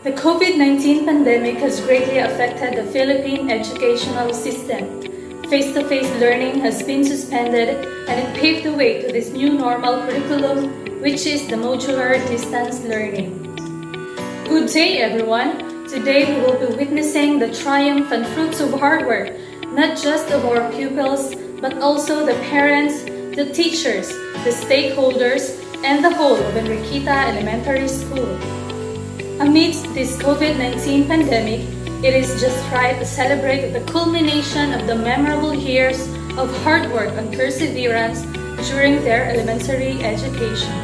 The COVID-19 pandemic has greatly affected the Philippine educational system. Face-to-face learning has been suspended and it paved the way to this new normal curriculum, which is the modular distance learning. Good day, everyone! Today we will be witnessing the triumph and fruits of hard work, not just of our pupils, but also the parents, the teachers, the stakeholders, and the whole of Enriqueta Elementary School. Amidst this COVID-19 pandemic, it is just right to celebrate the culmination of the memorable years of hard work and perseverance during their elementary education.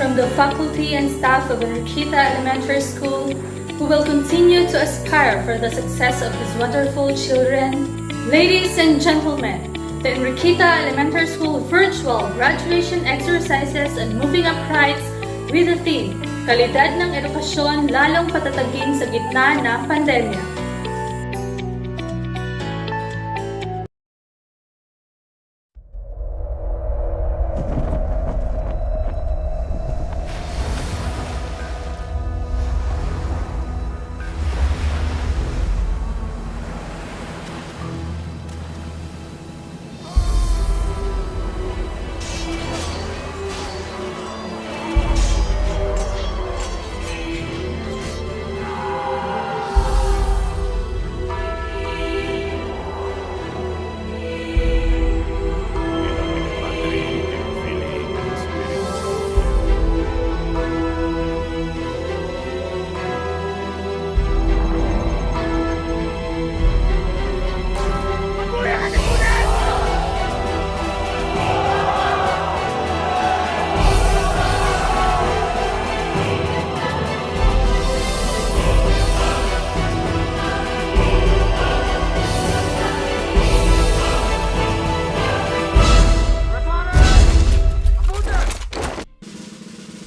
From the faculty and staff of Enriqueta Elementary School, who will continue to aspire for the success of these wonderful children, ladies and gentlemen, the Enriqueta Elementary School virtual graduation exercises and moving up rights with the theme, Kalidad ng edukasyon lalong patatagin sa gitna ng pandemya.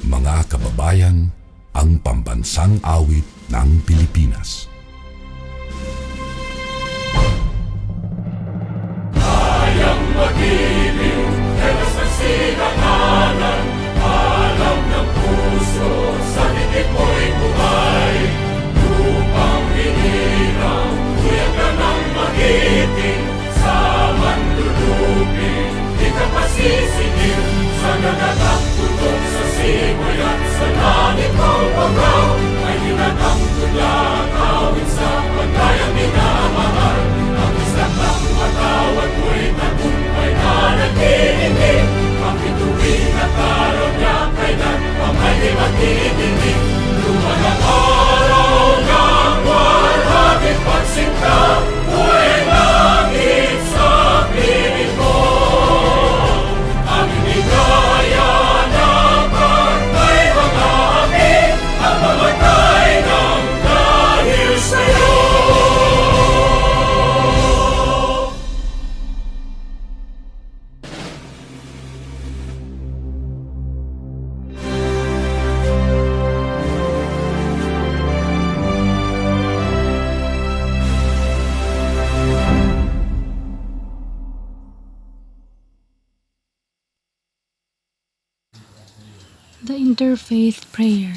Mga kababayan, ang pambansang awit ng Pilipinas. Kayang mag-ibig, helas ang sinakanan, alam ng puso, sa dikit mo'y buhay. Lupang hinirang, tuyag ka ng magiting, sa manlulupin, di ka pasisingil, sa nagatang tutok sa simoy at sa langit mong pagaw, ay hinatang tula, kawin sa pagkayang minamahal. Ang isang ng matawad mo'y tagumpay na nag-iindig, kapituwin at araw niya kailan pamay di magdidinig. Luman ang araw ng walhati pagsinta, buhay langit sa piling mo. Ang inigaya na pagkay mga api, ang mamatay ng dahil sa'yo. The Interfaith Prayer.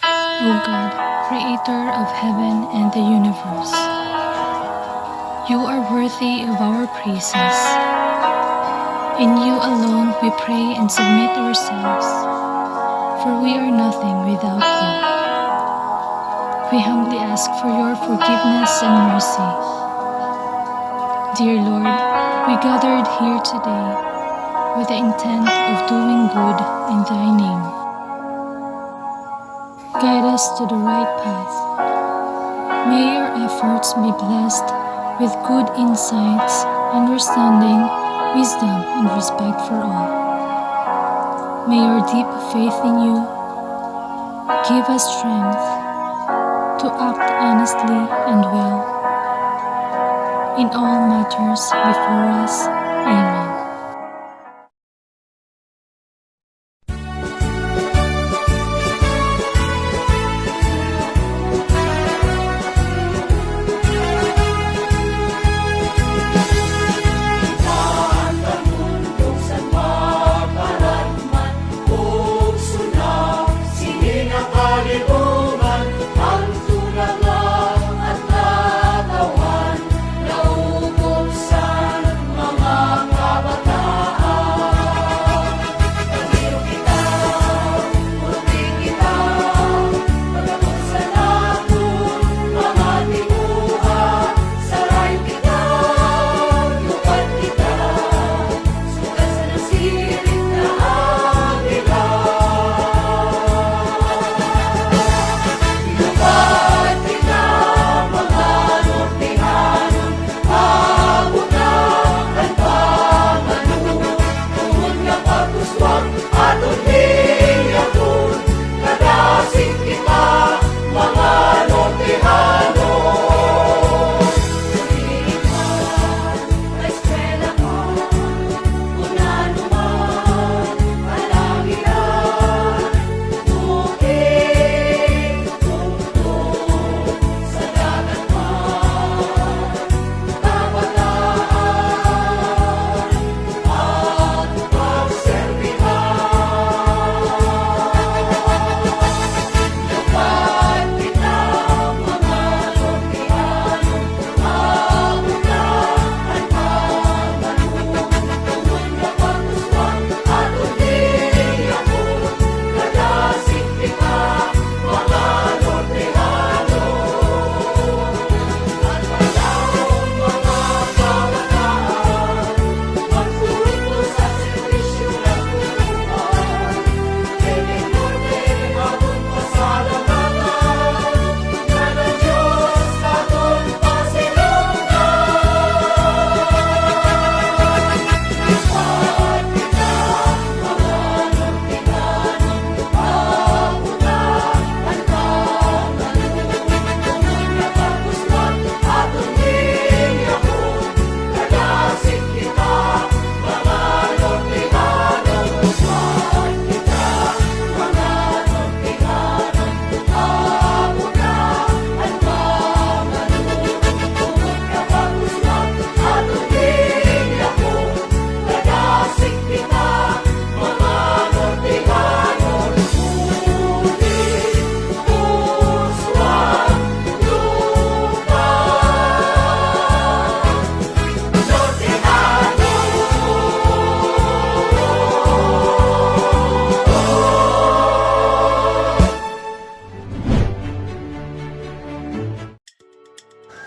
O God, Creator of heaven and the universe, You are worthy of our praises. In You alone we pray and submit ourselves, for we are nothing without You. We humbly ask for Your forgiveness and mercy. Dear Lord, we gathered here today with the intent of doing good in Thy name. Guide us to the right path. May our efforts be blessed with good insights, understanding, wisdom, and respect for all. May our deep faith in You give us strength to act honestly and well in all matters before us. Amen.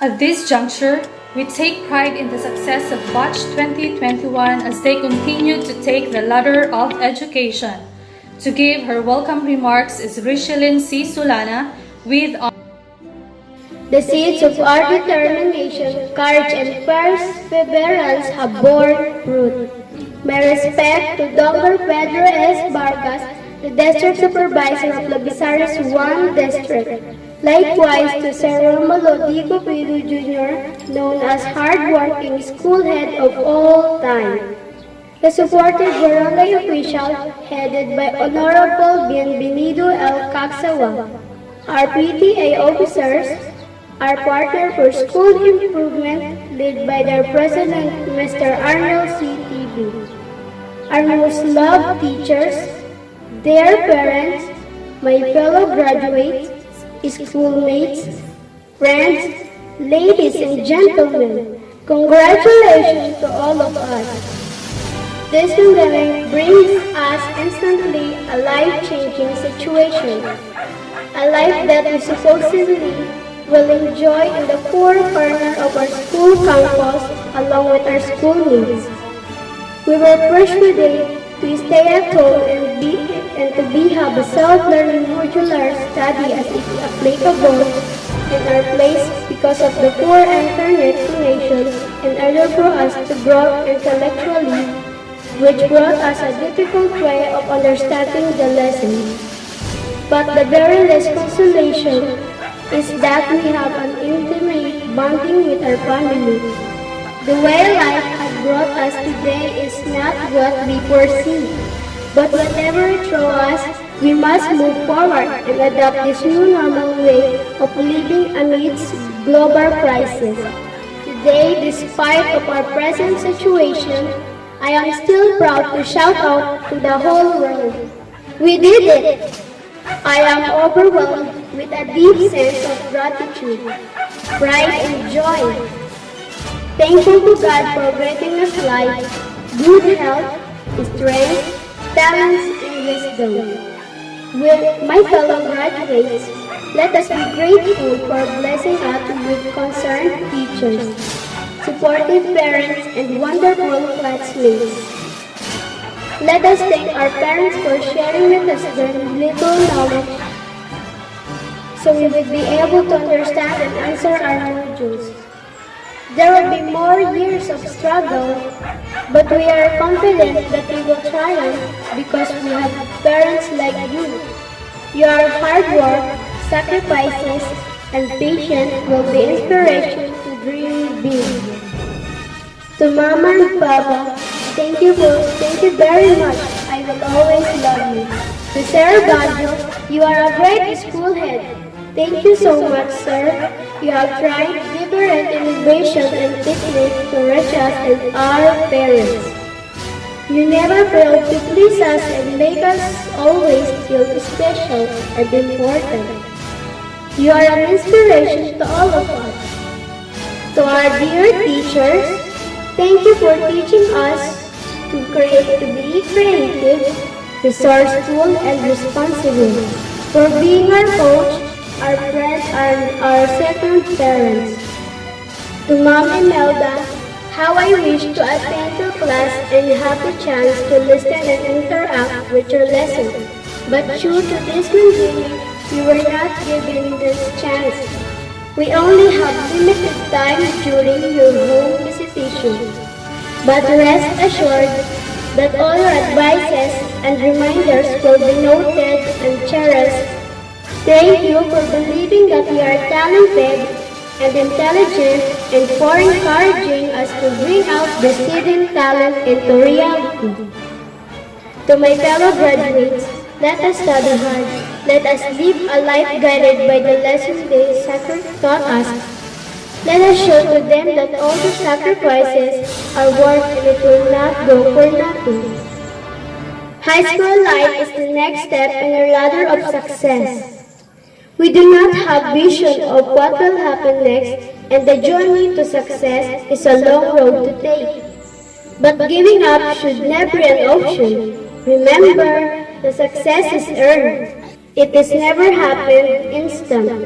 At this juncture, we take pride in the success of Batch 2021 as they continue to take the ladder of education. To give her welcome remarks is Richelyn C. Solana with The seeds of our determination, courage, and perseverance have borne fruit. My respect to Dr. Pedro S. Vargas, the District Supervisor of the Visaris 1 District. Likewise to Sir Romulo D. Cupido Jr., known as hard-working school head of all time. The supported barangay official, headed by Honorable Bienvenido L. Cagsawa. Our PTA officers, our partner for school improvement, led by their president, Mr. Arnold C. TV. Our most loved teachers, their parents, my fellow graduates, schoolmates, friends, ladies and gentlemen, congratulations to all of us. This pandemic brings us instantly a life-changing situation, a life that we supposedly will enjoy in the four corners of our school campus along with our schoolmates. We were persuaded to stay at home and to have a self-learning modular study as it is applicable in our place because of the poor internet connection in order for us to grow intellectually, which brought us a difficult way of understanding the lesson. But the very less consolation is that we have an intimate bonding with our family. The way life has brought us today is not what we foresee, but whatever it throws us, we must move forward and adopt this new normal way of living amidst global crisis. Today, despite of our present situation, I am still proud to shout out to the whole world. We did it! I am overwhelmed with a deep sense of gratitude, pride, and joy. Thankful to God for granting us life, good health, strength, talents, and wisdom. With my fellow graduates, let us be grateful for blessing us with concerned teachers, supportive parents, and wonderful classmates. Let us thank our parents for sharing with us their little knowledge so we would be able to understand and answer our modules. There will be more years of struggle, but we are confident that we will triumph because we have parents like you. Your hard work, sacrifices, and patience will be inspiration to dream big. To Mama and Papa, thank you very much. I will always love you. To Sir Bajo, you are a great school head. Thank you so much, sir. You have tried different innovation and techniques to reach us and our parents. You never fail to please us and make us always feel special and important. You are an inspiration to all of us. To our dear teachers, thank you for teaching us to be creative, resourceful, and responsible. For being our coach, our friends, and our second parents. To Mom and Melda, how I wish to attend your class and have the chance to listen and interact with your lesson. But due to this pandemic, we were not given this chance. We only have limited time during your home visitation. But rest assured that all your advices and reminders will be noted and cherished. Thank you for believing that we are talented and intelligent and for encouraging us to bring out the hidden talent into reality. To my fellow graduates, let us study hard. Let us live a life guided by the lessons they taught us. Let us show to them that all the sacrifices are worth and it will not go for nothing. High school life is the next step in a ladder of success. We do not have vision of what will happen next, and the journey to success is a long road to take. But giving up should never be an option. Remember, the success is earned. It has never happened instant.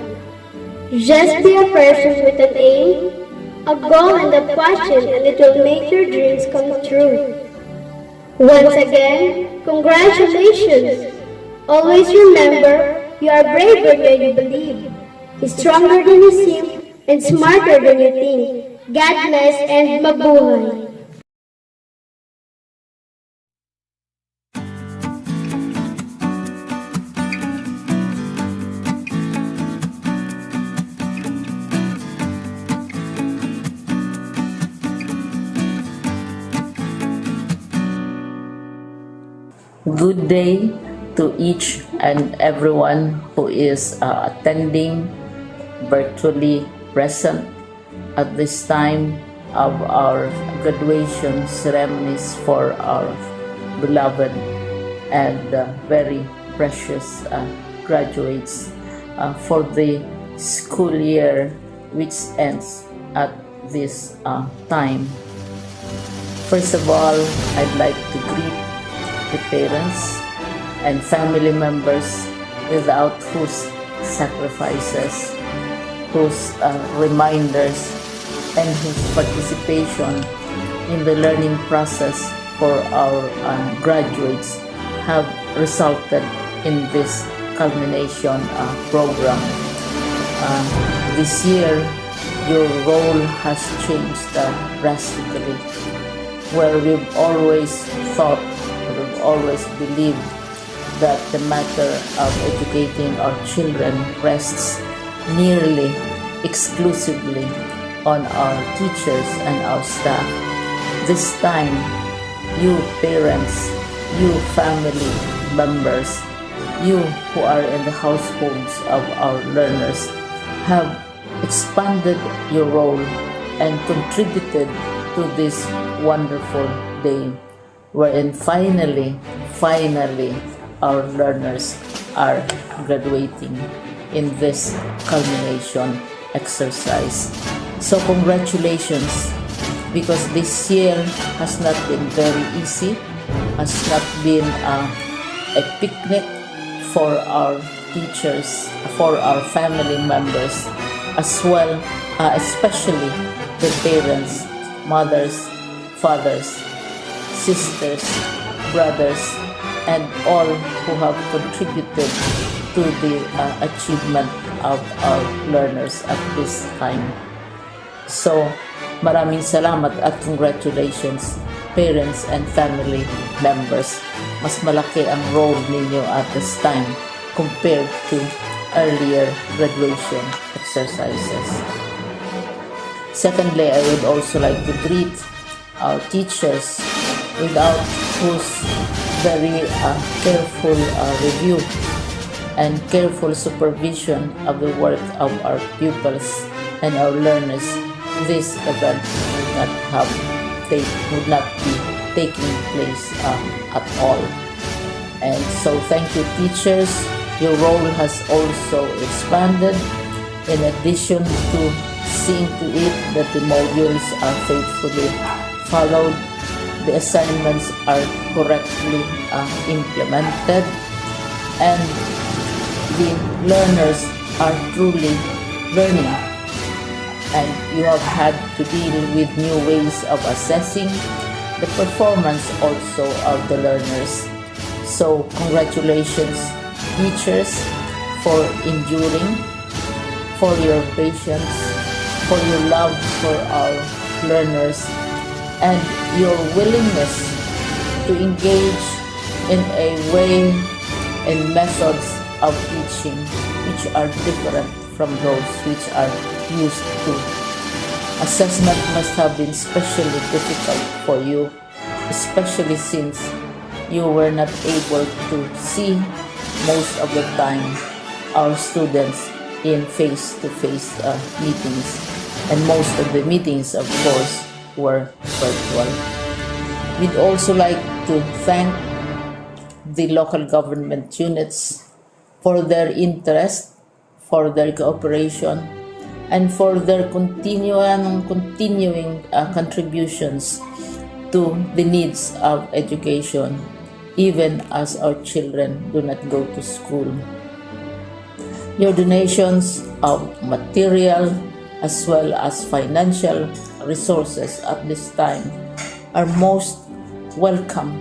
Just be a person with an aim, a goal and a passion, and it will make your dreams come true. Once again, congratulations! Always remember, you are braver than you believe, stronger than you seem, and smarter than you think. God bless and mabuhay! Good day to each and everyone who is attending virtually present at this time of our graduation ceremonies for our beloved and very precious graduates for the school year which ends at this time. First of all, I'd like to greet the parents and family members without whose sacrifices, whose reminders, and whose participation in the learning process for our graduates have resulted in this culmination program. This year, your role has changed drastically, where we've always thought, we've always believed that the matter of educating our children rests nearly exclusively on our teachers and our staff. This time, you parents, you family members, you who are in the households of our learners have expanded your role and contributed to this wonderful day wherein finally our learners are graduating in this culmination exercise. So congratulations, because this year has not been very easy, has not been a picnic for our teachers, for our family members, as well, especially the parents, mothers, fathers, sisters, brothers, and all who have contributed to the achievement of our learners at this time. So, maraming salamat at congratulations, parents and family members. Mas malaki ang role ninyo at this time compared to earlier graduation exercises. Secondly, I would also like to greet our teachers, without whose very careful review and careful supervision of the work of our pupils and our learners, this event would not be taking place at all. And so thank you, teachers. Your role has also expanded, in addition to seeing to it that the modules are faithfully followed, the assignments are correctly implemented, and the learners are truly learning. And you have had to deal with new ways of assessing the performance also of the learners. So congratulations, teachers, for enduring, for your patience, for your love for our learners, and your willingness to engage in a way and methods of teaching which are different from those which are used to. Assessment must have been especially difficult for you, especially since you were not able to see most of the time our students in face-to-face meetings, and most of the meetings, of course, were virtual. We'd also like to thank the local government units for their interest, for their cooperation, and for their continuing contributions to the needs of education, even as our children do not go to school. Your donations of material as well as financial resources at this time are most welcome,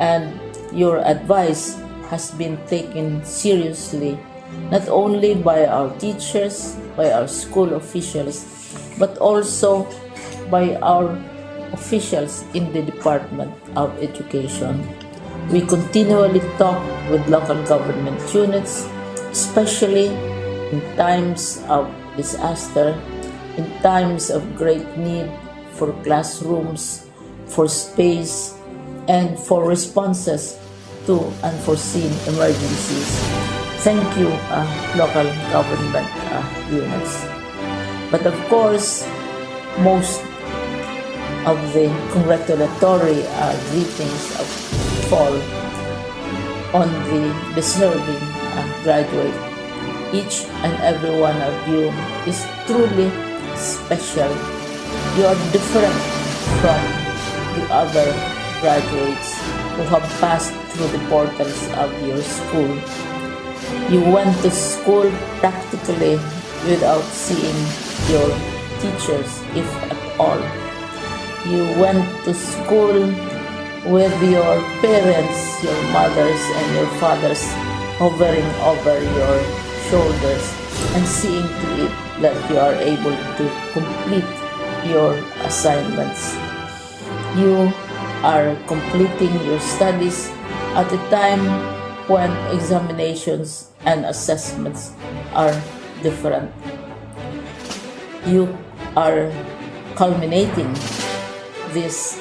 and your advice has been taken seriously not only by our teachers, by our school officials, but also by our officials in the Department of Education. We continually talk with local government units, especially in times of disaster, in times of great need for classrooms, for space, and for responses to unforeseen emergencies. Thank you, local government units. But of course, most of the congratulatory greetings fall on the deserving graduate. Each and every one of you is truly special. You are different from the other graduates who have passed through the portals of your school. You went to school practically without seeing your teachers, if at all. You went to school with your parents, your mothers and your fathers hovering over your shoulders and seeing to it that you are able to complete your assignments. You are completing your studies at a time when examinations and assessments are different. You are culminating these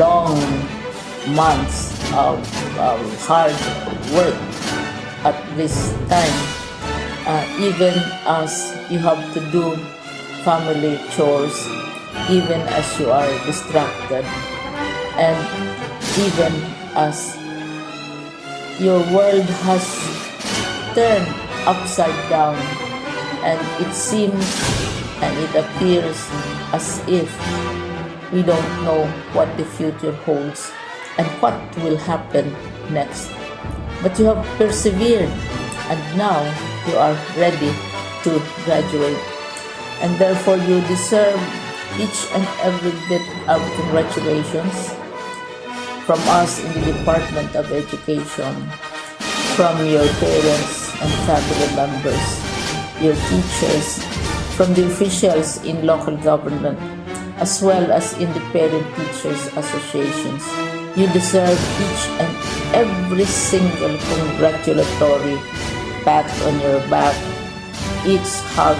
long months of hard work at this time, even as you have to do family chores, even as you are distracted, and even as your world has turned upside down, and it seems and it appears as if we don't know what the future holds and what will happen next. But you have persevered, and now you are ready to graduate, and therefore you deserve each and every bit of congratulations from us in the Department of Education, from your parents and family members, your teachers, from the officials in local government, as well as in the parent teachers associations. You deserve each and every single congratulatory pat on your back, each hug,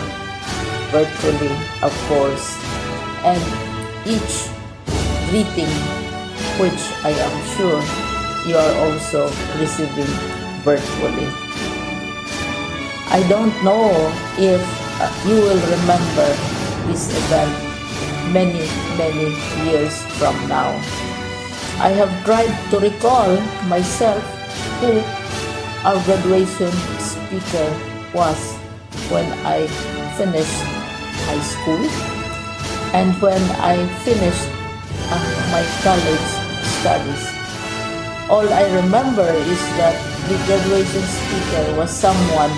virtually of course, and each greeting, which I am sure you are also receiving virtually. I don't know if you will remember this event many years from now. I have tried to recall myself who our graduation speaker was when I finished high school and when I finished my college studies. All I remember is that the graduation speaker was someone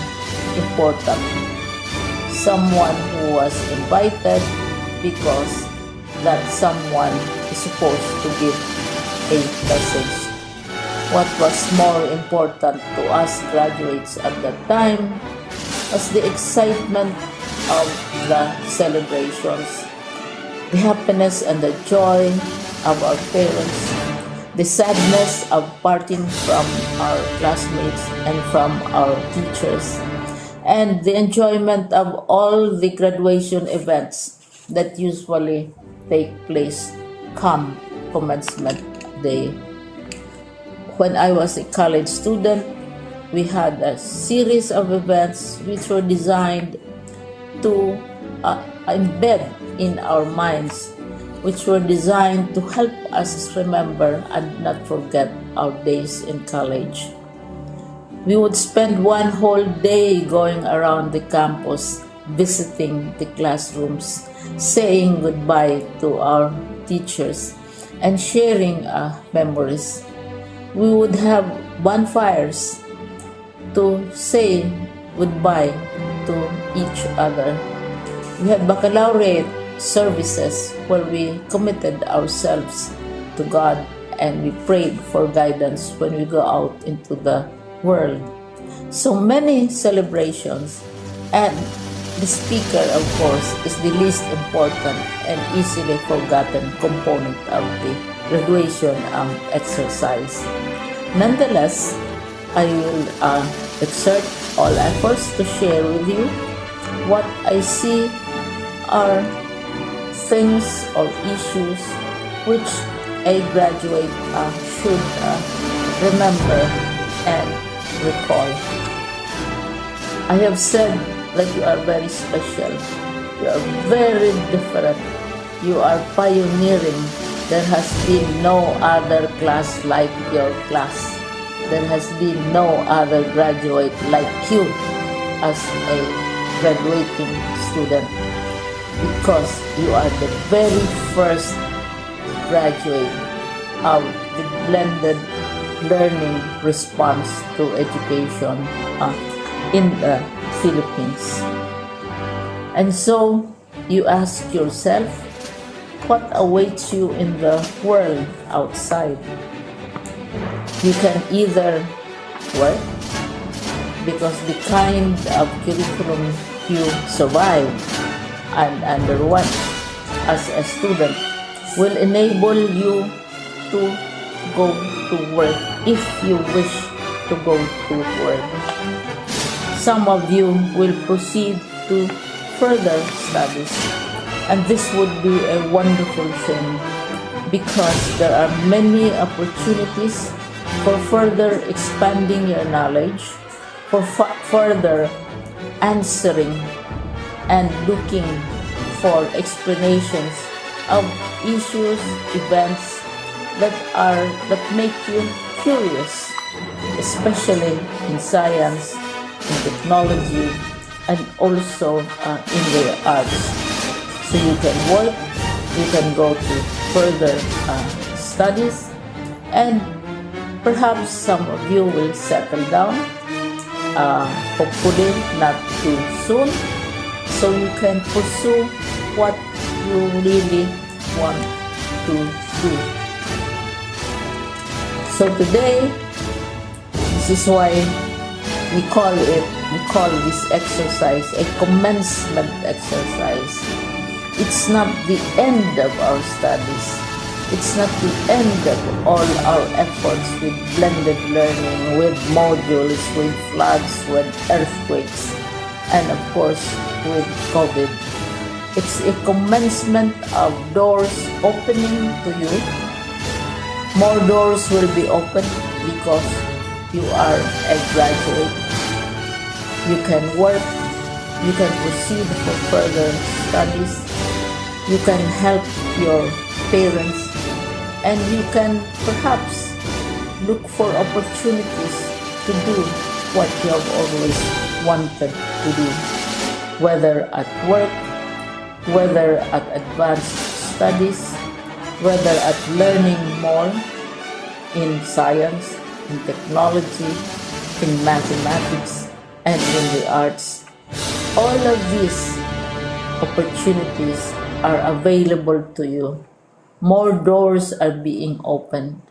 important, someone who was invited because that someone is supposed to give a message. What was more important to us graduates at that time was the excitement of the celebrations, the happiness and the joy of our parents, the sadness of parting from our classmates and from our teachers, and the enjoyment of all the graduation events that usually take place come commencement day. When I was a college student, we had a series of events which were designed to embed in our minds, which were designed to help us remember and not forget our days in college. We would spend one whole day going around the campus, visiting the classrooms, saying goodbye to our teachers, and sharing memories. We would have bonfires to say goodbye to each other. We had baccalaureate services where we committed ourselves to God and we prayed for guidance when we go out into the world. So many celebrations, and the speaker, of course, is the least important and easily forgotten component of the graduation exercise. Nonetheless, I will exert all efforts to share with you what I see are things or issues which a graduate should remember and recall. I have said that you are very special. You are very different. You are pioneering. There has been no other class like your class. There has been no other graduate like you as a graduating student, because you are the very first graduate of the blended learning response to education in the Philippines. And so you ask yourself, what awaits you in the world outside? You can either work, because the kind of curriculum you survive and underwent as a student will enable you to go to work if you wish to go to work. Some of you will proceed to further studies, and this would be a wonderful thing because there are many opportunities for further expanding your knowledge, for further answering and looking for explanations of issues, events that make you curious, especially in science, in technology, and also in the arts. So you can work, you can go to further studies, and perhaps some of you will settle down, hopefully not too soon, so you can pursue what you really want to do. So today, this is why we call this exercise a commencement exercise. It's not the end of our studies. It's not the end of all our efforts with blended learning, with modules, with floods, with earthquakes, and of course with COVID. It's a commencement of doors opening to you. More doors will be opened because you are a graduate. You can work, you can proceed for further studies, you can help your parents, and you can perhaps look for opportunities to do what you have always wanted to do, whether at work, whether at advanced studies, whether at learning more in science, in technology, in mathematics, and in the arts. All of these opportunities are available to you. More doors are being opened.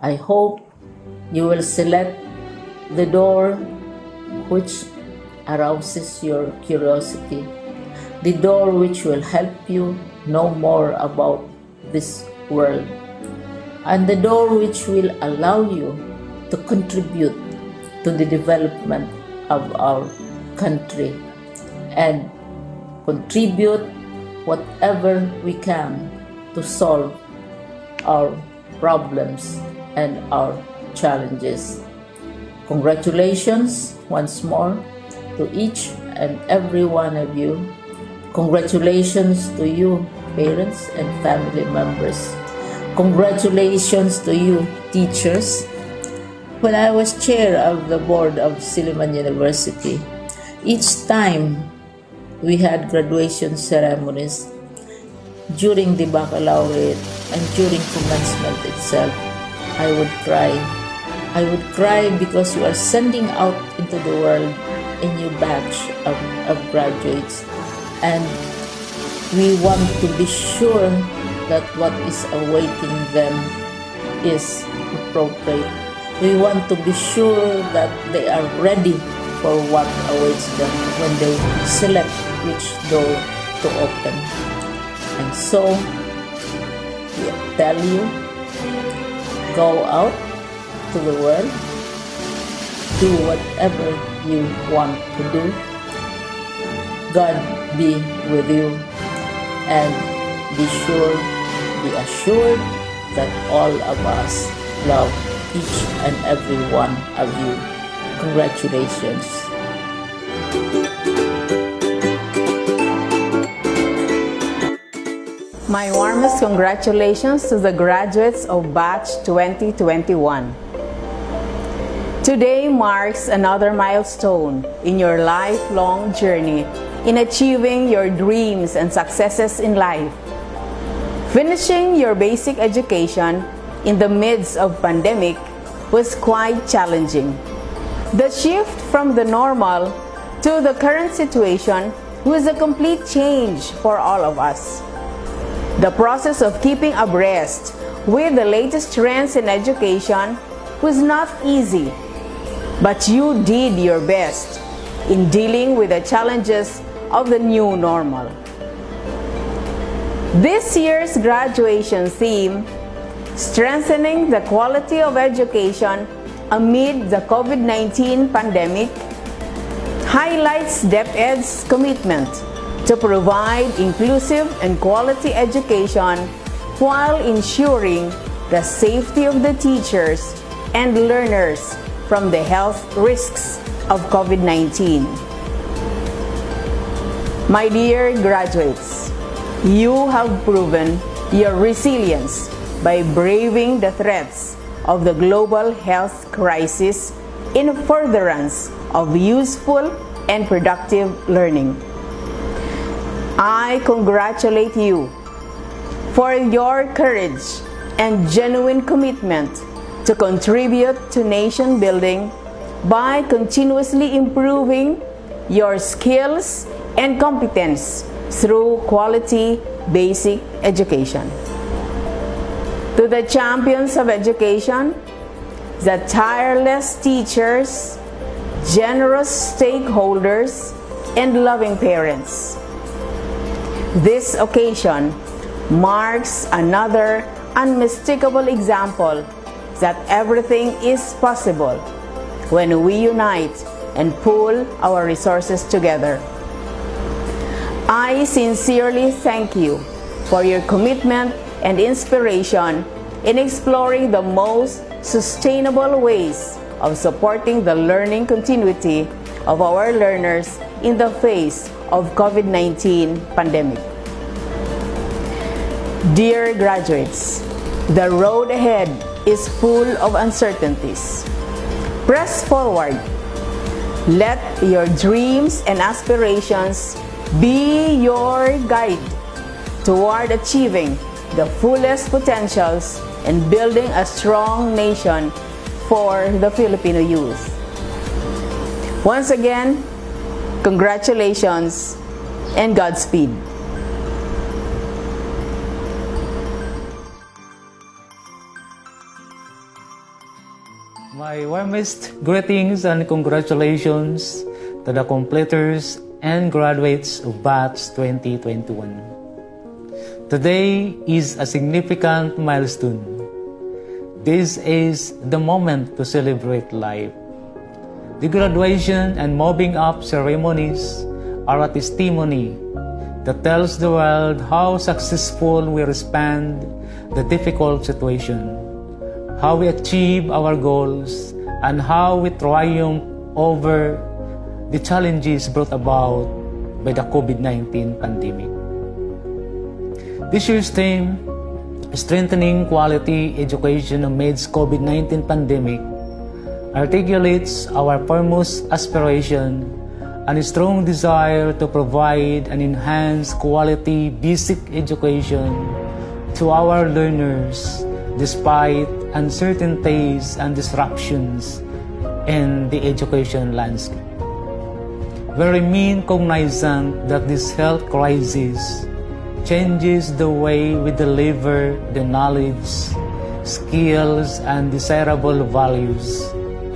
I hope you will select the door which arouses your curiosity, the door which will help you know more about this world, and the door which will allow you to contribute to the development of our country and contribute whatever we can to solve our problems and our challenges. Congratulations once more to each and every one of you. Congratulations to you, parents and family members. Congratulations to you, teachers. When I was chair of the board of Silliman University, each time we had graduation ceremonies, during the baccalaureate and during commencement itself, I would cry. I would cry because you are sending out into the world a new batch of graduates, and we want to be sure that what is awaiting them is appropriate. We want to be sure that they are ready for what awaits them when they select which door to open. And so, we tell you, go out to the world, do whatever you want to do. God be with you, and be assured that all of us love each and every one of you. Congratulations. My warmest congratulations to the graduates of Batch 2021. Today marks another milestone in your lifelong journey in achieving your dreams and successes in life. Finishing your basic education in the midst of pandemic was quite challenging. The shift from the normal to the current situation was a complete change for all of us. The process of keeping abreast with the latest trends in education was not easy, but you did your best in dealing with the challenges of the new normal. This year's graduation theme, Strengthening the Quality of Education Amid the COVID-19 Pandemic, highlights DepEd's commitment to provide inclusive and quality education while ensuring the safety of the teachers and learners from the health risks of COVID-19. My dear graduates, you have proven your resilience by braving the threats of the global health crisis in furtherance of useful and productive learning. I congratulate you for your courage and genuine commitment to contribute to nation building by continuously improving your skills and competence through quality basic education. To the champions of education, the tireless teachers, generous stakeholders, and loving parents, this occasion marks another unmistakable example that everything is possible when we unite and pool our resources together. I sincerely thank you for your commitment and inspiration in exploring the most sustainable ways of supporting the learning continuity of our learners in the face of COVID-19 pandemic. Dear graduates, the road ahead is full of uncertainties. Press forward. Let your dreams and aspirations be your guide toward achieving the fullest potentials and building a strong nation for the Filipino youth. Once again, congratulations and Godspeed. My warmest greetings and congratulations to the completers and graduates of Batch 2021. Today is a significant milestone. This is the moment to celebrate life. The graduation and moving up ceremonies are a testimony that tells the world how successful we respond the difficult situation, how we achieve our goals, and how we triumph over the challenges brought about by the COVID-19 pandemic. This year's theme, Strengthening Quality Education Amidst COVID-19 Pandemic, articulates our foremost aspiration and a strong desire to provide an enhanced quality basic education to our learners despite uncertainties and disruptions in the education landscape. we remain cognizant that this health crisis changes the way we deliver the knowledge, skills, and desirable values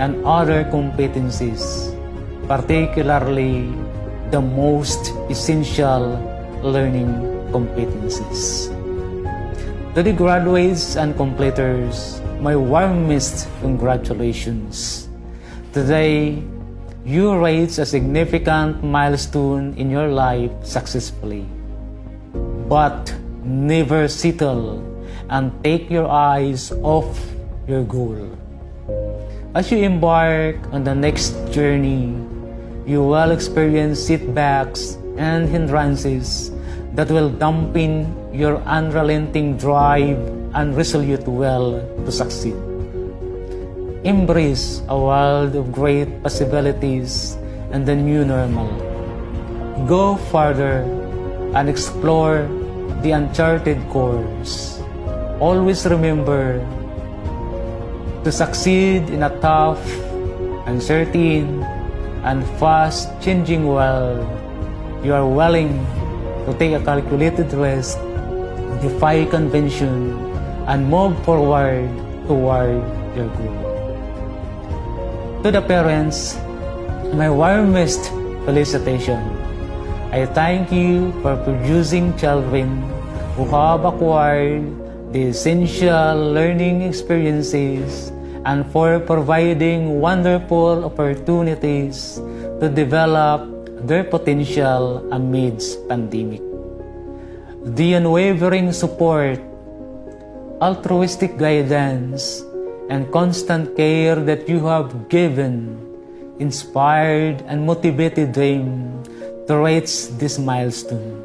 and other competencies, particularly the most essential learning competencies. To the graduates and completers, my warmest congratulations. Today, you reached a significant milestone in your life successfully. But never settle and take your eyes off your goal. As you embark on the next journey, you will experience setbacks and hindrances that will dampen your unrelenting drive and resolute will to succeed. Embrace a world of great possibilities and the new normal. Go further and explore the uncharted course. Always remember to succeed in a tough, uncertain, and fast-changing world. You are willing to take a calculated risk, defy convention, and move forward toward your goal. To the parents, my warmest felicitation. I thank you for producing children who have acquired the essential learning experiences and for providing wonderful opportunities to develop their potential amidst pandemic. The unwavering support, altruistic guidance, and constant care that you have given inspired and motivated them to reach this milestone.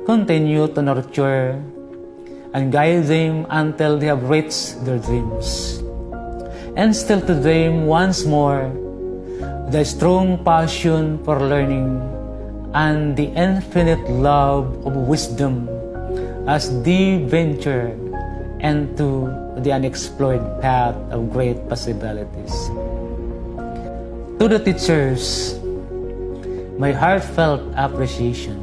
Continue to nurture and guide them until they have reached their dreams. Instill to them once more the strong passion for learning and the infinite love of wisdom as they venture into the unexplored path of great possibilities. To the teachers, my heartfelt appreciation.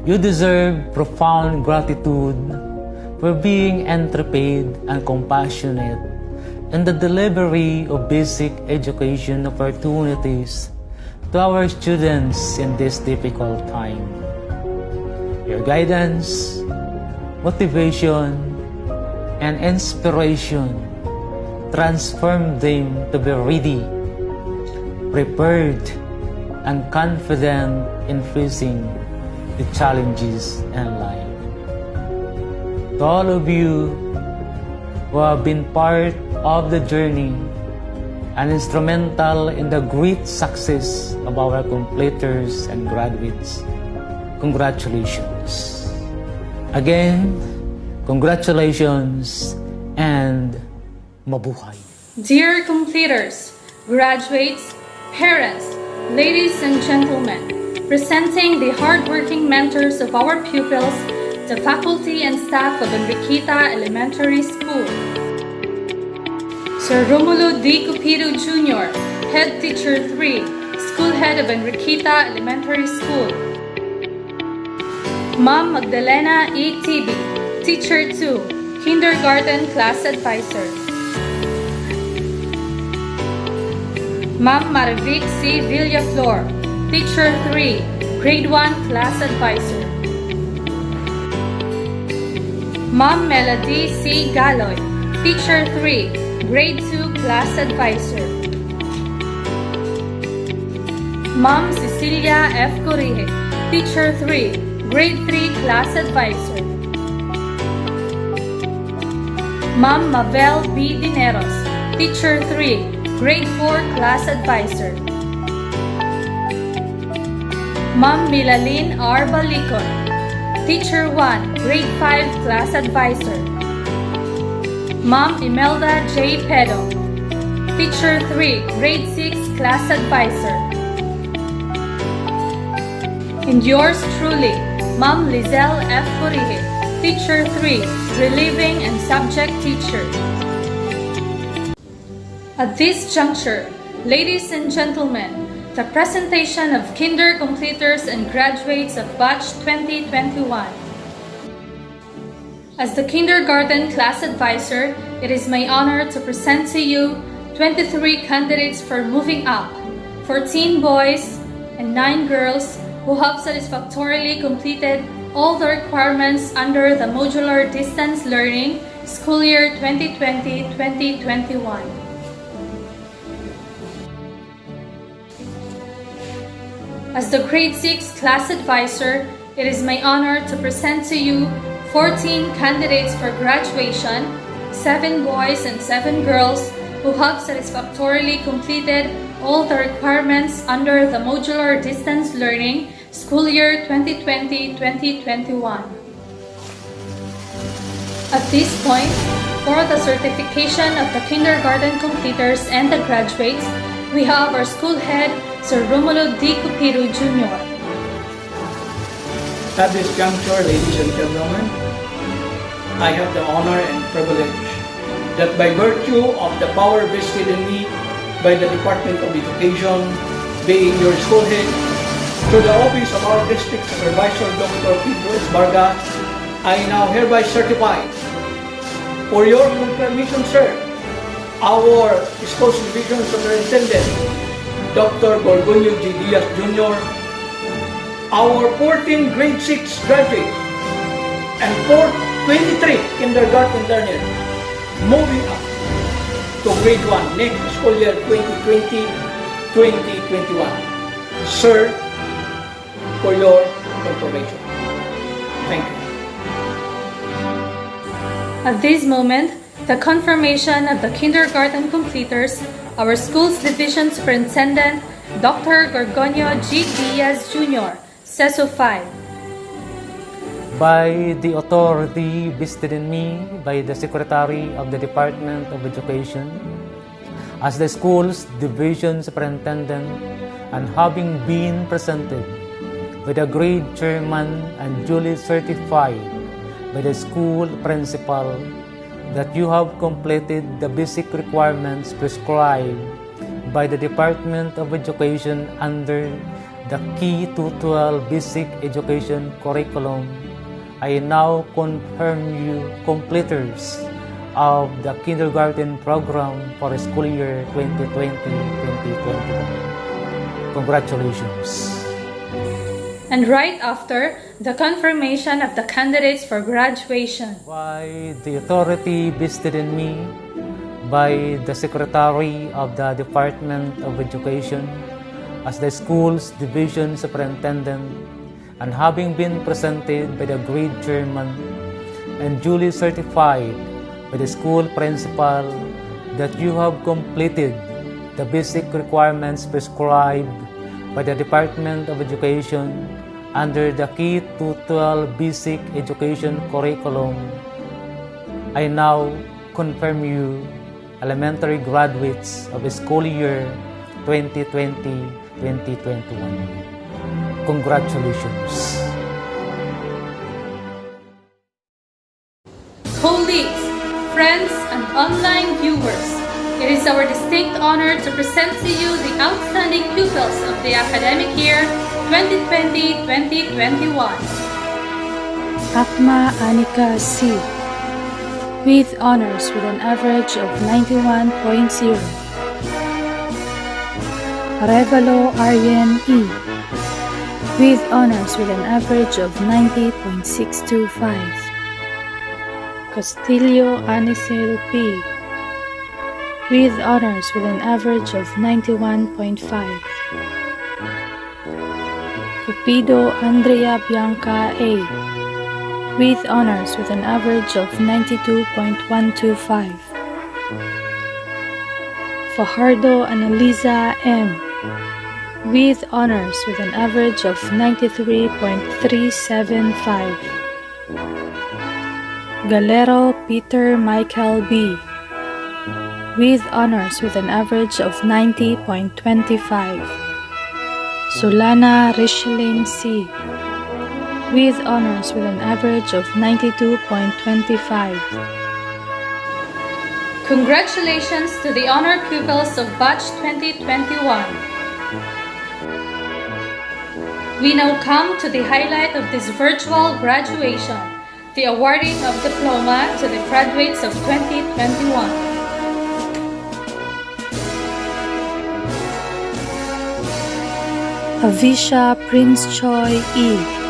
You deserve profound gratitude for being intrepid and compassionate in the delivery of basic education opportunities to our students in this difficult time. Your guidance, motivation, and inspiration transform them to be ready, prepared, and confident in facing the challenges in life. To all of you who have been part of the journey and instrumental in the great success of our completers and graduates, congratulations. Again, congratulations and mabuhay. Dear completers, graduates, parents, ladies and gentlemen, presenting the hardworking mentors of our pupils, the faculty and staff of Enriqueta Elementary School. Sir Romulo D. Cupido Jr., Head Teacher 3, School Head of Enriqueta Elementary School. Ma'am Magdalena E. Tibi, Teacher 2, Kindergarten Class Advisor. Ma'am Marivic C. Villaflor, Teacher 3, Grade 1 Class Advisor. Ma'am Melody C. Galoy, Teacher 3, Grade 2 Class Advisor. Ma'am Cecilia F. Corrije, Teacher 3, Grade 3 Class Advisor. Ma'am Mabel B. Dineros, Teacher 3, Grade 4 Class Advisor. Ma'am Milalyn R. Balicon, Teacher 1, Grade 5 Class Advisor. Ma'am Imelda J. Pedo, Teacher 3, Grade 6 Class Advisor. And yours truly, Ma'am Lizelle F. Corrije, Teacher 3, Relieving and Subject Teacher. At this juncture, ladies and gentlemen, the presentation of kinder completers and graduates of batch 2021. As the kindergarten class advisor, it is my honor to present to you 23 candidates for moving up, 14 boys and 9 girls who have satisfactorily completed all the requirements under the modular distance learning school year 2020-2021. As the grade 6 class advisor, it is my honor to present to you 14 candidates for graduation, 7 boys and 7 girls who have satisfactorily completed all the requirements under the modular distance learning school year 2020-2021. At this point, for the certification of the kindergarten completers and the graduates, we have our school head, Sir Romulo D. Cupido Jr. At this juncture, ladies and gentlemen, I have the honor and privilege that by virtue of the power vested in me by the Department of Education, being your school head, through the office of our district supervisor, Dr. Pedro S. Vargas, I now hereby certify for your confirmation, sir, our Schools Division Superintendent, Dr. Gorgonio G. Diaz Jr., our 14 grade 6 graduates, and 23 kindergarten learners moving up to grade 1 next school year 2020-2021. Sir, for your confirmation. Thank you. At this moment, the confirmation of the kindergarten completers, our school's division superintendent, Dr. Gorgonio G. Diaz Jr., says so 5. By the authority vested in me by the Secretary of the Department of Education, as the school's division superintendent, and having been presented by the grade chairman and duly certified by the school principal that you have completed the basic requirements prescribed by the Department of Education under the Key to 12 Basic Education Curriculum, I now confirm you completers of the kindergarten program for school year 2020-2021. Congratulations. And right after, the confirmation of the candidates for graduation. By the authority vested in me by the Secretary of the Department of Education as the school's division superintendent, and having been presented by the grade chairman and duly certified by the school principal that you have completed the basic requirements prescribed by the Department of Education under the Key to 12 Basic Education Curriculum, I now confirm you elementary graduates of the school year 2020-2021. Congratulations. Colleagues, friends, and online viewers, it is our distinct honor to present to you the outstanding pupils of the academic year 2020-2021. Akma Anika C. with honors with an average of 91.0. Arevalo Aryan E. with honors with an average of 90.625. Castillo Anicel P. with honors with an average of 91.5. Cupido Andrea Bianca A. with honors with an average of 92.125. Fajardo Annalisa M. with honors with an average of 93.375. Galero Peter Michael B. with honors with an average of 90.25. Solana Richelin C. with honors with an average of 92.25. Congratulations to the honor pupils of batch 2021. We now come to the highlight of this virtual graduation, the awarding of diploma to the graduates of 2021. Avisha Prince Choi E.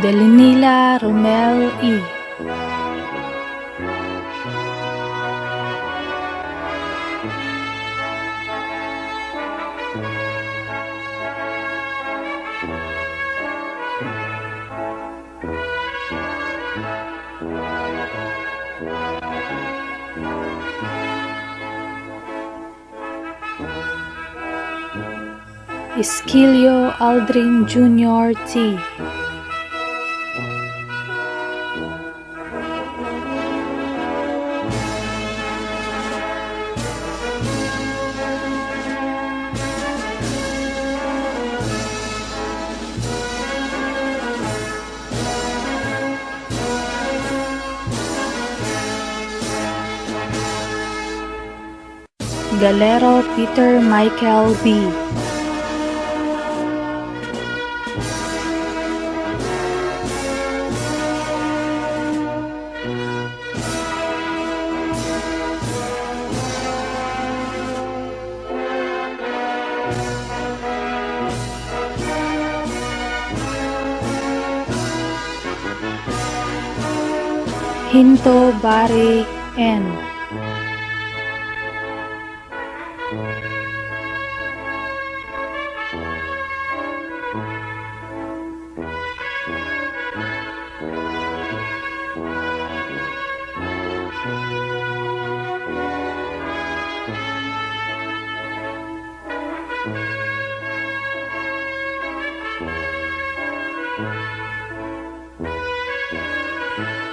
Delinila Romel E. Esquilio Aldrin Jr. T. Galero Peter Michael B. Hinto Bari N.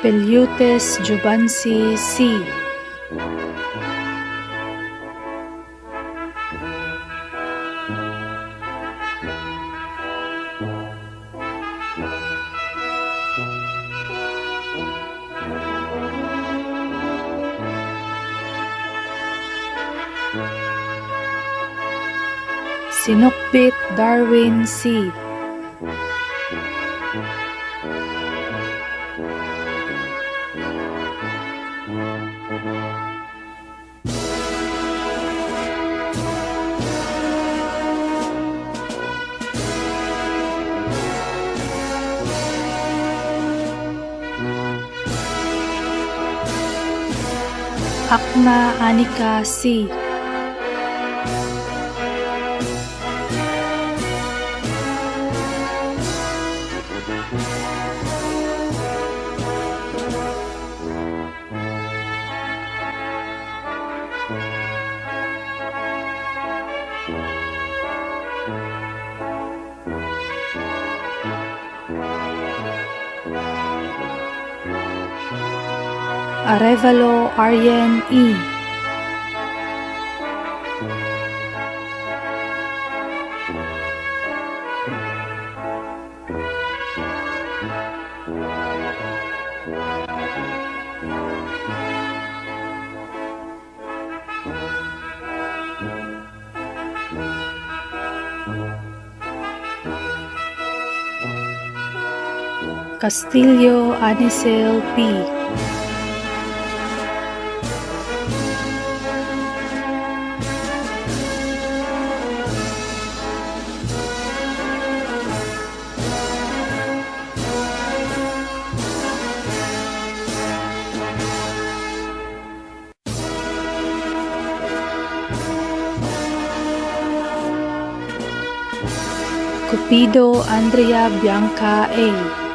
Peliutes Jubansi C. Sinukbit Darwin C. Akna Anika C. Arevalo Aryen E. Castillo Anisel P. Cupido Andrea Bianca A.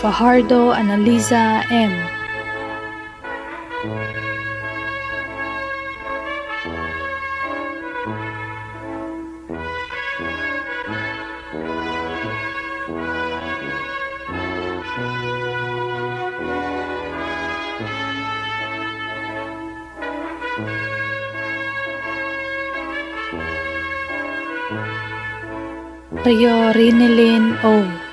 Fajardo Analiza M. Rio Rinelin O.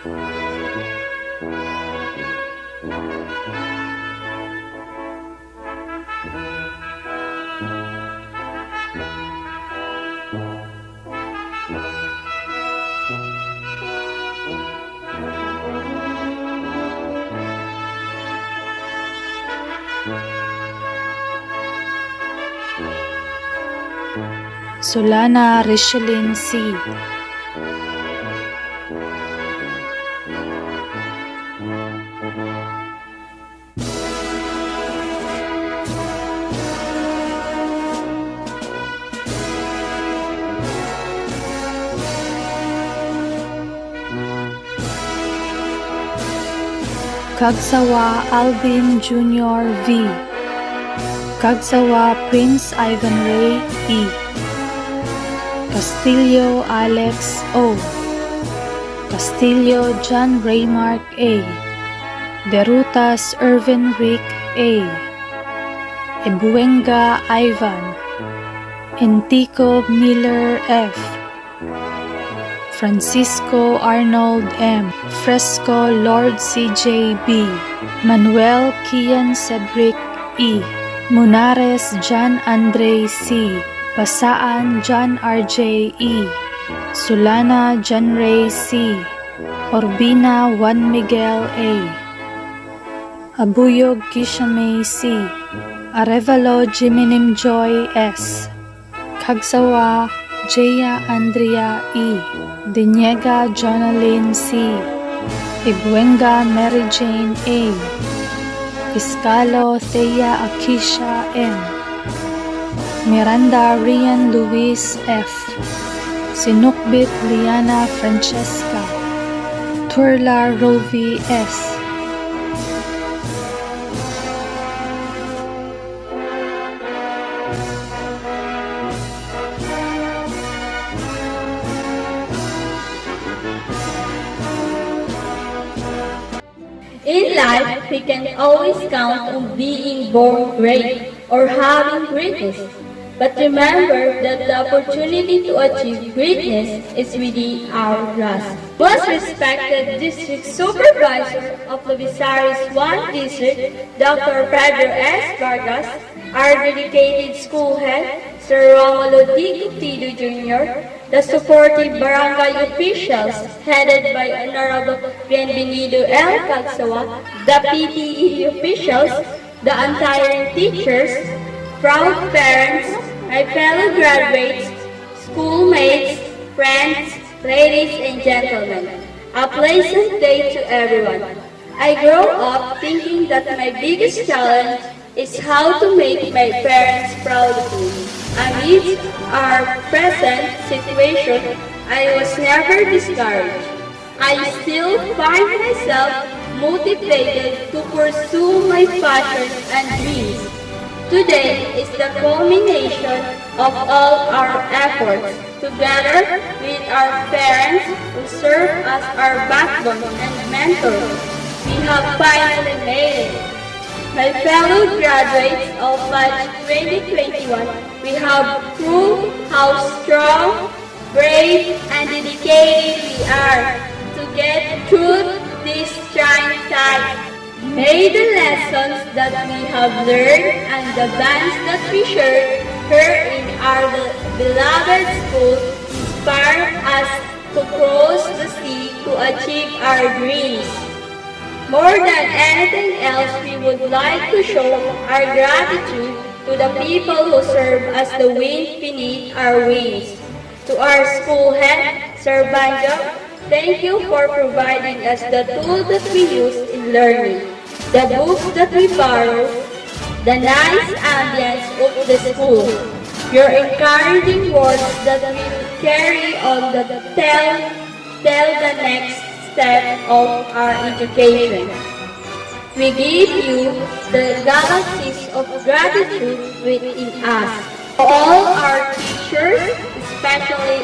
Solana Richelin C. Kagsawa Alvin Jr. V. Kagsawa Prince Ivan Ray E. Castillo Alex O. Castillo John Raymark A. Derutas Irvin Rick A. Ebuenga Ivan. Entico Miller F. Francisco Arnold M. Fresco Lord CJ B. Manuel Kian Cedric E. Munares John Andre C. Pasaan John RJ E. Solana John Ray C. Orbina Juan Miguel A. Abuyog Kishamay C. Arevalo Jiminim Joy S. Kagsawa Jaya Andrea E. Diniega Jonalyn C. Ibuenga Mary Jane A. Iscalo Thea Akisha M. Miranda Rian Luis F. Sinukbit Liana Francesca. Turla Rovi S. In life, we can always count on being born great or having greatness. But remember that the opportunity to achieve greatness is within our grasp. Most respected District Supervisor of the Visaris 1 District, Dr. Pedro S. Vargas, our dedicated school head, Sir Romulo D. Gutido Jr., the supportive barangay officials headed by Honorable Bienvenido L. Cagsawa, the PTE officials, the entire teachers, proud parents, my fellow graduates, schoolmates, friends, ladies and gentlemen, a pleasant day to everyone. I grew up thinking that my biggest challenge is how to make my parents proud of me. Amidst our present situation, I was never discouraged. I still find myself motivated to pursue my passions and dreams. Today is the culmination of all our efforts, together with our parents who serve as our backbone and mentors. We have finally made it. My fellow graduates of Batch 2021, we have proved how strong, brave, and dedicated we are to get through this trying time. May the lessons that we have learned and the bonds that we share here in our beloved school inspire us to cross the sea to achieve our dreams. More than anything else, we would like to show our gratitude to the people who serve as the wind beneath our wings. To our school head, Sir Banjo, thank you for providing us the tools that we use in learning, the books that we borrow, the nice ambience of the school, your encouraging words that we carry on to tell the next step of our education. We give you the galaxies of gratitude within us. All our teachers, especially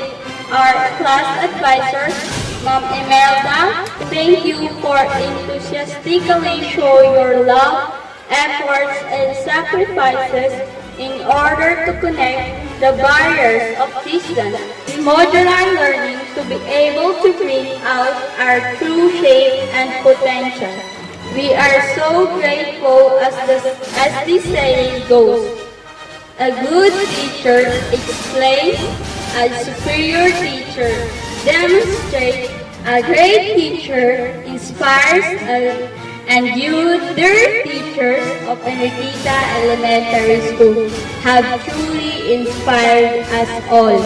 our class advisors, Ma'am Imelda, thank you for enthusiastically showing your love, efforts, and sacrifices in order to connect the barriers of distance. Modular learning to be able to bring out our true shape and potential. We are so grateful as the saying goes. A good teacher explains, a superior teacher demonstrates, a great teacher inspires, and you, dear teachers of Enriqueta Elementary School, have truly inspired us all.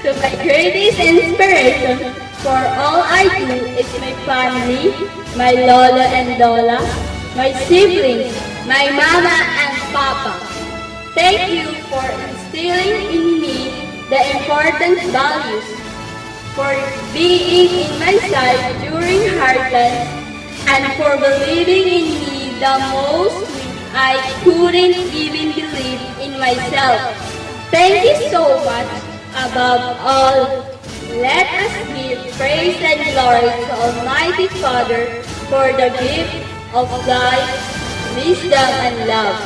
So my greatest inspiration for all I do is my family, my lolo and lola, my siblings, my mama and papa. Thank you for instilling in me the important values, for being in my side during hard times, and for believing in me the most when I couldn't even believe in myself. Thank you so much. Above all, let us give praise and glory to Almighty Father for the gift of life, wisdom, and love.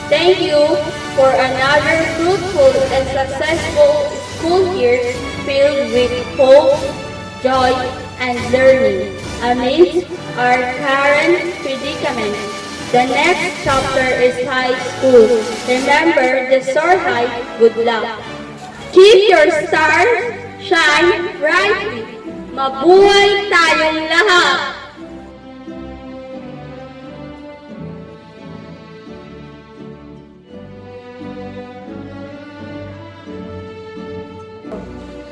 Thank you for another fruitful and successful school year filled with hope, joy, and learning amidst our current predicament. The next chapter is high school. Remember the soar high. Good luck. Keep your stars shine brightly. Mabuhay tayong lahat!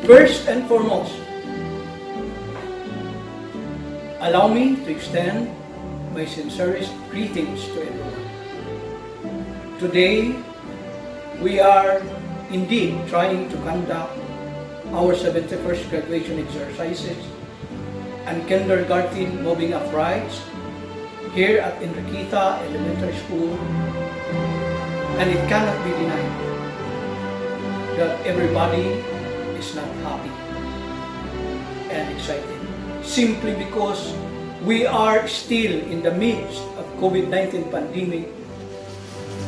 First and foremost, allow me to extend my sincerest greetings to everyone. Today, we are indeed trying to conduct our 71st graduation exercises and kindergarten moving up rides here at Enriqueta Elementary School, and it cannot be denied that everybody is not happy and excited simply because we are still in the midst of COVID-19 pandemic,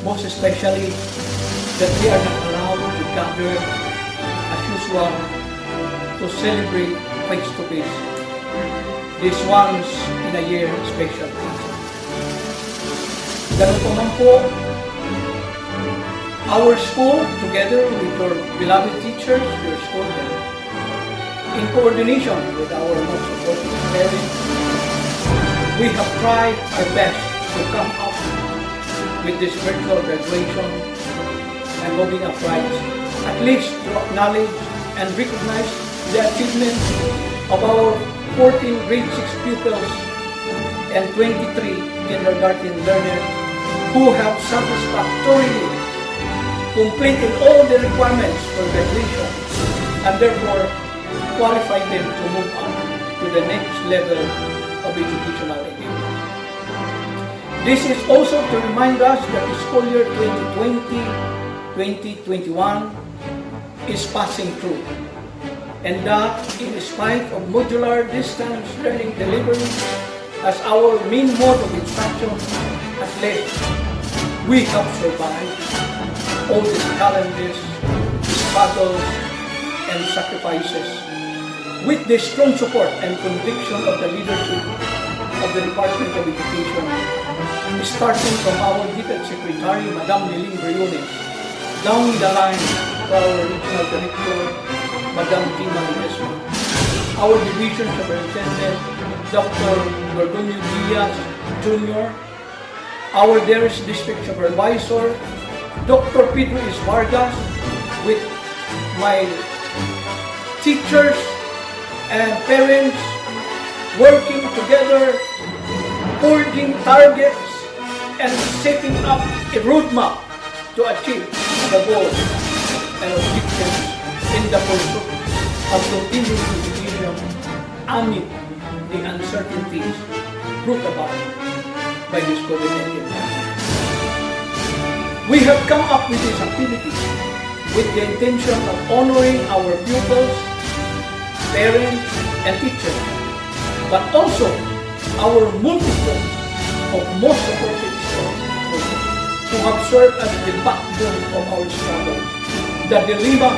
most especially that we are not allowed to gather as usual to celebrate face-to-face this once in a year special occasion. Ganun pa man po, our school, together with your beloved teachers, your school, in coordination with our most supportive parents, we have tried our best to come up with this virtual graduation and moving up rights, at least to acknowledge and recognize the achievements of our 14 grade 6 pupils and 23 kindergarten learners who have satisfactorily completed all the requirements for graduation and therefore qualified them to move on to the next level of educational engagement. This is also to remind us that the school year 2020-2021 is passing through, and that in spite of modular distance learning delivery as our main mode of instruction, at least we have survived all these challenges, struggles, and sacrifices with the strong support and conviction of the leadership of the Department of Education, starting from our Defense Secretary, Madam Niling Briones, down the line to our Regional Director, Madam Tima Ledesma, our Division Superintendent, Dr. Gordonio Diaz Jr., our dearest District Supervisor, Dr. Pedro S. Vargas, with my teachers and parents working together, forging targets and setting up a roadmap to achieve the goals and objectives in the pursuit of continuing education amid the uncertainties brought about by this COVID-19 pandemic. We have come up with this activity with the intention of honoring our pupils, parents, and teachers, but also our multitude of most supportive stakeholders who have served as the backbone of our struggle, the dilemma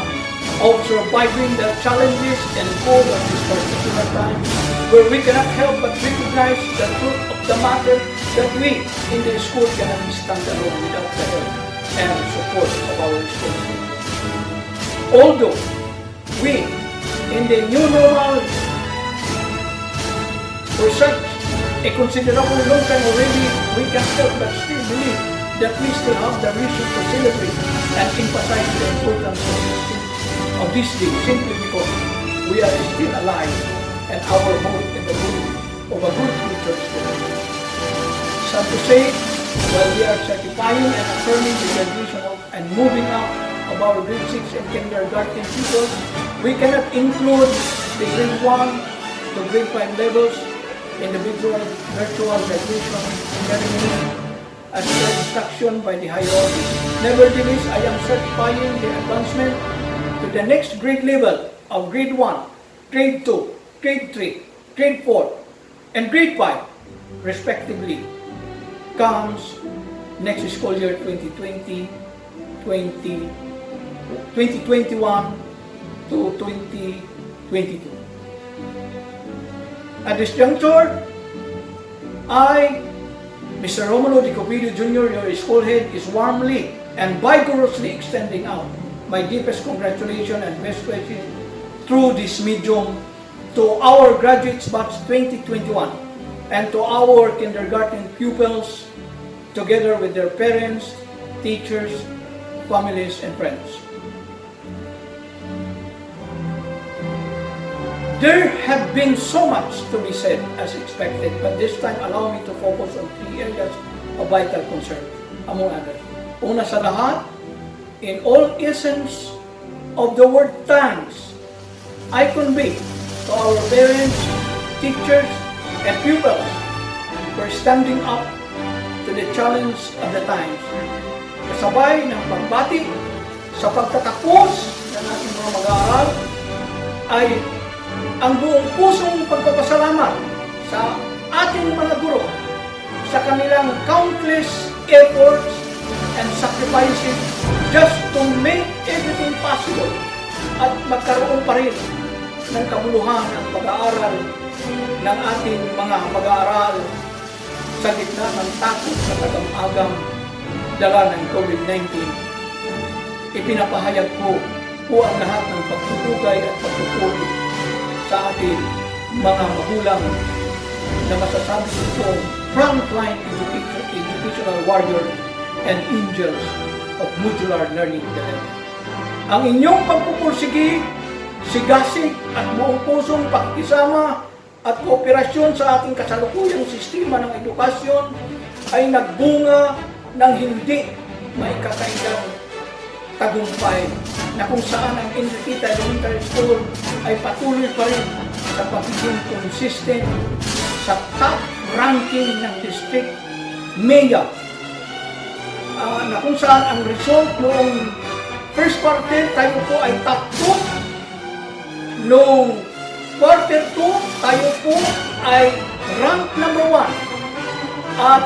of surviving the challenges and goals of this particular time, where we cannot help but recognize the truth of the matter that we in the school cannot stand alone without the help and support of our responsibility. Although we in the new normal research a considerable long time already, we can help but still believe that we still have the reason to celebrate and emphasize the importance of this day simply because we are still alive and our hope in the good of a good future is there. Sad to say, while we are certifying and affirming the graduation of and moving up of our grade 6 and kindergarten pupils, we cannot include the grade 1 to grade 5 levels in the virtual graduation ceremony as per instruction by the hierarchy. Nevertheless, I am certifying the advancement to the next grade level of grade 1, grade 2, grade 3, grade 4, and grade 5, respectively, comes next school year 2021 to 2022. At this juncture, I, Mr. Romulo Di Copidio Jr., your school head, is warmly and vigorously extending out my deepest congratulations and best wishes through this medium to our graduates batch 2021 and to our kindergarten pupils together with their parents, teachers, families, and friends. There have been so much to be said as expected, but this time allow me to focus on 3 areas of vital concern, among others. Una sa lahat, in all essence of the word thanks, I convey to our parents, teachers, and pupils for standing up to the challenge of the times. Kasabay ng pagbati sa pagtatapos ng ating mga mag-aaral ay ang buong pusong pagpapasalamat sa ating mga guro sa kanilang countless efforts and sacrifices just to make everything possible at magkaroon pa rin ng kabuluhan ang pag-aaral ng ating mga mag-aaral sa gitna ng takot sa tagam-agam dala ng COVID-19. Ipinapahayag ko ang lahat ng pagpupugay at pagpupuri sa ating mga magulang na masasabi ito frontline educational warriors and angels of modular learning delivery. Ang inyong pagpupursigi, sigasig at buong pusong pakikisama at kooperasyon sa ating kasalukuyang sistema ng edukasyon ay nagbunga ng hindi maikakailang tagumpay na kung saan ang Enriqueta Elementary School ay patuloy pa rin sa pagiging consistent sa top ranking ng district MEA na kung saan ang result noong first quarter tayo po ay top 2, noong quarter 2 tayo po ay rank number 1 at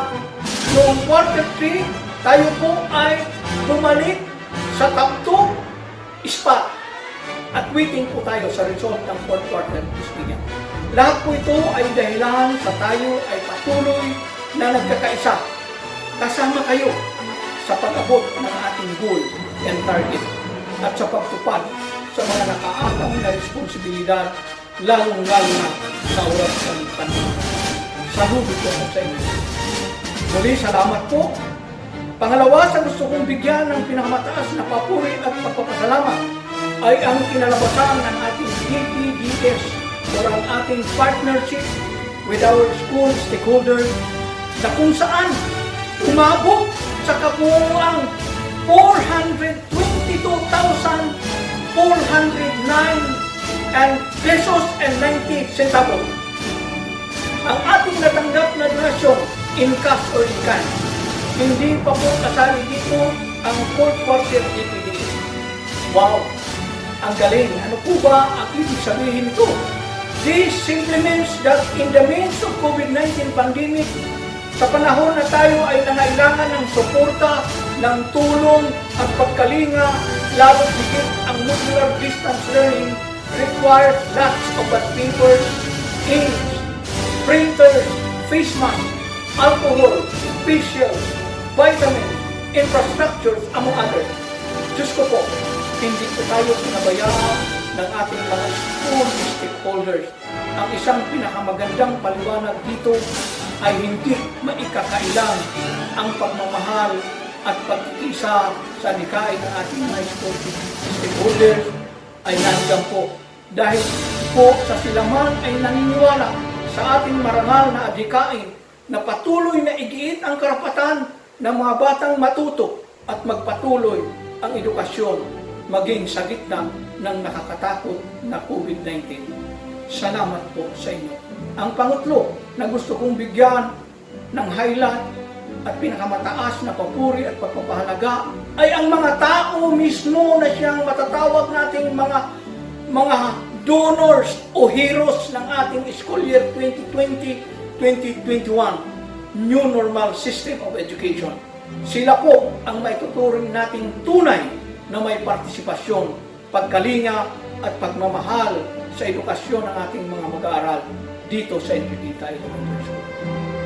noong quarter 3 tayo po ay bumalik sa top 2 spot at waiting po tayo sa result ng fourth quarter this year. Lahat po ito ay dahilan sa tayo ay patuloy na nagkakaisa kasama kayo sa pag-abot ng ating goal and target at sa pagtupad sa mga nakaakang na responsibilidad lalong-lalo na sa oras ng pandemya. Saludo po sa inyo. Muli, salamat po. Pangalawa, sa gusto kong bigyan ng pinakamataas na papuri at pagpapasalamat ay ang kinalabasan ng ating DPDS or ang ating partnership with our school stakeholders na kung saan umabot sa kabuuang 422,409 pesos and 90 centavos. ang ating natanggap na donasyon in cash or in kind. Hindi pa po kasali dito ang 4th quarter DPD. Wow! Ang galing! Ano po ba ang ibig sabihin nito? This simply means that in the midst of COVID-19 pandemic, sa panahon na tayo ay nangailangan ng suporta, ng tulong at pagkalinga, lalo higit ang modular distance learning requires lots of papers, inks, printers, face masks, alcohol, facial, vitamins, infrastructures, among others. Diyos ko po, hindi po tayo pinabayaan ng ating mga school stakeholders. Ang isang pinakamagandang paliwanag dito ay hindi maikakailang ang pagmamahal at pagkikisa sa nikain ng ating mga school stakeholders ay nandiyan po. Dahil po sa silaman ay naniniwala sa ating marangal na adhikain na patuloy na igiit ang karapatan ng mga batang matuto at magpatuloy ang edukasyon maging sa gitna ng nakakatakot na COVID-19. Salamat po sa inyo. Ang pangatlo na gusto kong bigyan ng highlight at pinakamataas na papuri at pagpapahalaga ay ang mga tao mismo na siyang matatawag nating mga donors o heroes ng ating school year 2020-2021 New Normal System of Education. Sila po ang maituturing nating tunay na may partisipasyon, pagkalinga at pagmamahal sa edukasyon ng ating mga mag-aaral dito sa Enriqueta Elementary School.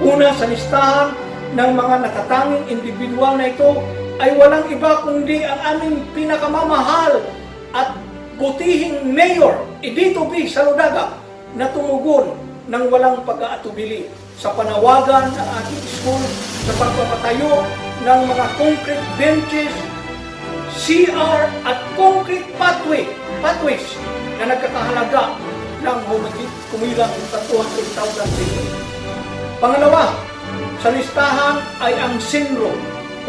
Una sa listahan ng mga natatanging individual na ito ay walang iba kundi ang aming pinakamamahal at butihing mayor, Edito B. Saludaga, na tumugon ng walang pag-aatubili sa panawagan ng ating school sa pagpapatayo ng mga concrete benches, CR at concrete pathways na nagkakahalaga ng kumilang sa 200,000 pesos. Pangalawa, sa listahan ay ang SINRO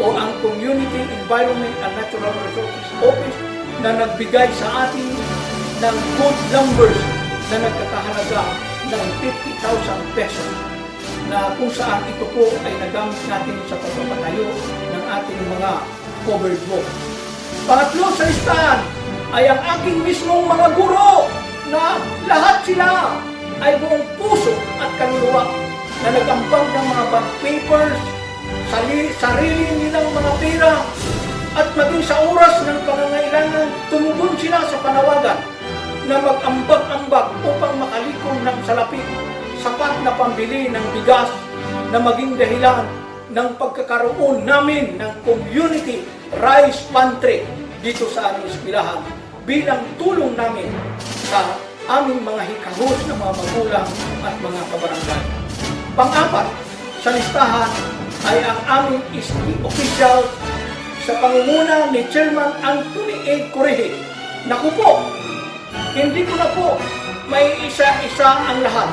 o ang Community Environment and Natural Resources Office na nagbigay sa atin ng good numbers na nagkakahalaga ng 50,000 pesos na kung saan ito po ay nagamit natin sa pagpapatayo ng ating mga covered walk. Pangatlo sa listahan ay ang aking mismong mga guro na lahat sila ay buong puso at kaluluwa na nag-ambag ng mga bag papers, sarili nilang mga pera at maging sa oras ng pangangailangan tumugon sila sa panawagan na mag-ambag-ambag upang makalikom ng salapi sapat na pambili ng bigas na maging dahilan ng pagkakaroon namin ng community rice pantry dito sa aming eskwelahan bilang tulong namin sa aming mga hikahos na mga magulang at mga kabarangay. Pang-apat sa listahan ay ang aming official sa pangunguna ni Chairman Anthony A. Correje. Naku po, hindi ko na po may isa-isa ang lahat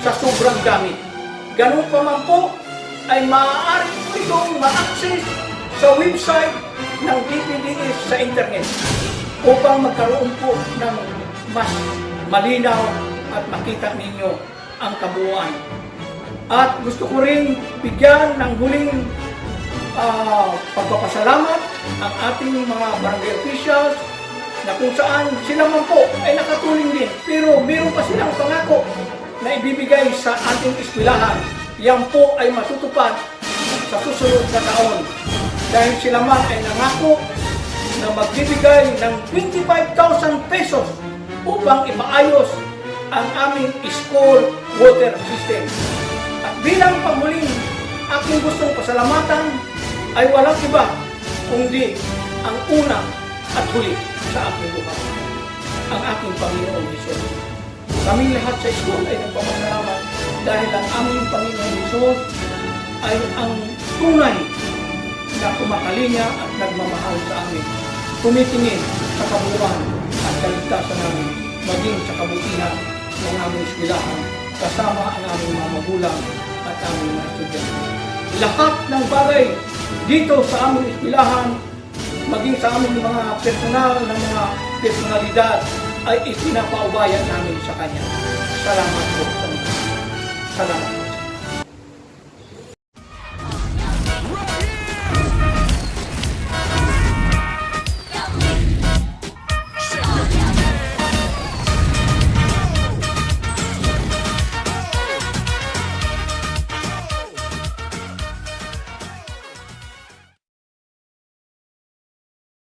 sa sobrang dami. Ganun pa man po ay maaari po itong ma-access sa website ng DPDS sa internet upang magkaroon po ng mas malinaw at makita ninyo ang kabuuan. At gusto ko rin bigyan ng huling pagpapasalamat ang ating mga barangay officials na kung saan sila man po ay nakatulong din. Pero meron pa silang pangako na ibibigay sa ating eskwelahan. Yan po ay matutupad sa susunod na taon. Dahil sila man ay nangako na magbibigay ng 25,000 pesos upang ipaayos ang aming school water system. At bilang panghuling aking gustong pasalamatan ay walang iba kundi ang una at huli sa aking buhay, ang aking Panginoon Hesus. Kaming lahat sa school ay nagpapasalamat dahil ang aming Panginoon Hesus ay ang tunay na kumakalinga at nagmamahal sa amin, tumitingin sa kabuuan at kaligtasan namin, maging sa kabutihan ng aming eskwelahan, kasama ang aming mga magulang at aming mga estudyante. Lahat ng bagay dito sa aming eskwelahan, maging sa aming mga personal na mga personalidad, ay ipinapaubayan namin sa Kanya. Salamat po. Salamat.